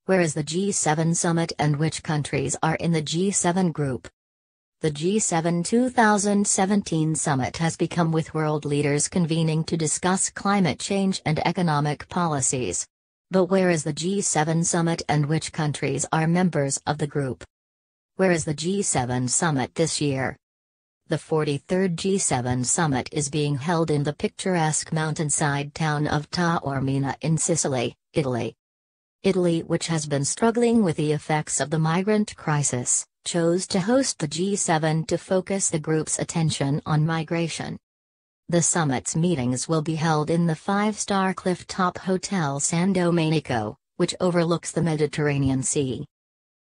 Where is the G7 summit and which countries are in the G7 group? The G7 2017 summit has become with world leaders convening to discuss climate change and economic policies. But where is the G7 summit and which countries are members of the group? Where is the G7 summit this year? The 43rd G7 summit is being held in the picturesque mountainside town of Taormina in Sicily, Italy. Italy, which has been struggling with the effects of the migrant crisis, chose to host the G7 to focus the group's attention on migration. The summit's meetings will be held in the five-star cliff-top Hotel San Domenico, which overlooks the Mediterranean Sea.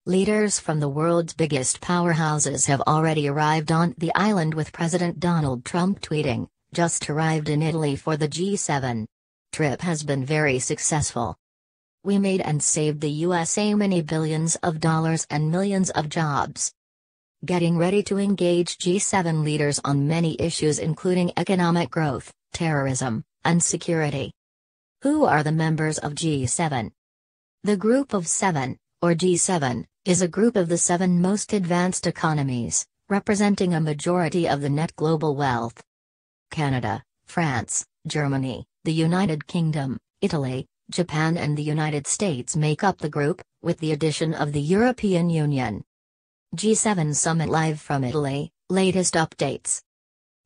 Leaders from the world's biggest powerhouses have already arrived on the island, with President Donald Trump tweeting, "Just arrived in Italy for the G7. Trip has been very successful. We made and saved the USA many billions of dollars and millions of jobs." Getting ready to engage G7 leaders on many issues including economic growth, terrorism, and security. Who are the members of G7? The Group of Seven, or G7, is a group of the 7 most advanced economies, representing a majority of the net global wealth. Canada, France, Germany, the United Kingdom, Italy, Japan and the United States make up the group, with the addition of the European Union. G7 Summit live from Italy, latest updates.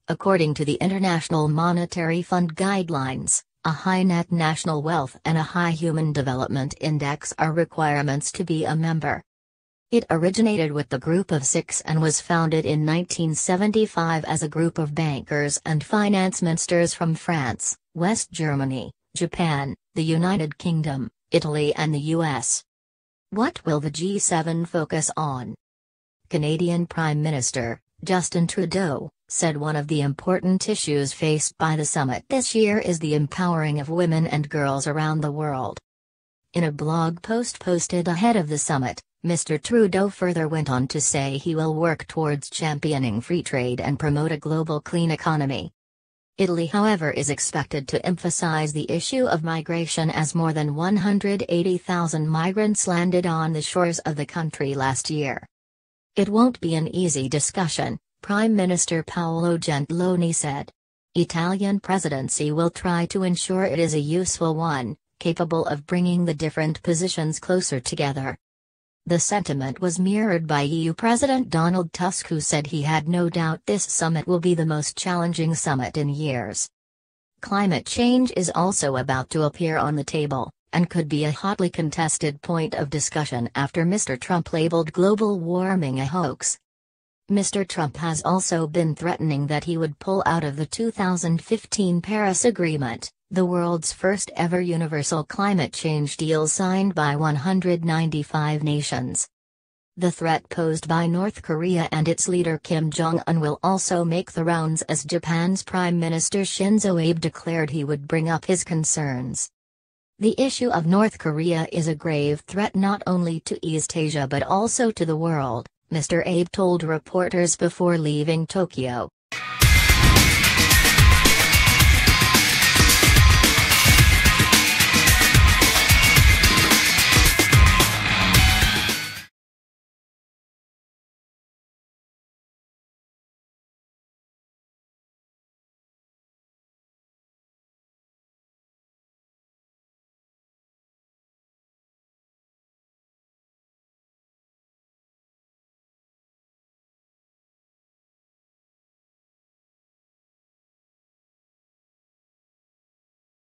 According to the International Monetary Fund guidelines, a high net national wealth and a high human development index are requirements to be a member. It originated with the Group of Six and was founded in 1975 as a group of bankers and finance ministers from France, West Germany, Japan, the United Kingdom, Italy and the US. What will the G7 focus on? Canadian Prime Minister, Justin Trudeau, said one of the important issues faced by the summit this year is the empowering of women and girls around the world. In a blog post posted ahead of the summit, Mr. Trudeau further went on to say he will work towards championing free trade and promote a global clean economy. Italy, however, is expected to emphasize the issue of migration as more than 180,000 migrants landed on the shores of the country last year. It won't be an easy discussion, Prime Minister Paolo Gentiloni said. Italian presidency will try to ensure it is a useful one, capable of bringing the different positions closer together. The sentiment was mirrored by EU President Donald Tusk, who said he had no doubt this summit will be the most challenging summit in years. Climate change is also about to appear on the table, and could be a hotly contested point of discussion after Mr. Trump labeled global warming a hoax. Mr. Trump has also been threatening that he would pull out of the 2015 Paris Agreement, the world's first ever universal climate change deal signed by 195 nations. The threat posed by North Korea and its leader Kim Jong-un will also make the rounds, as Japan's Prime Minister Shinzo Abe declared he would bring up his concerns. The issue of North Korea is a grave threat not only to East Asia but also to the world, Mr. Abe told reporters before leaving Tokyo.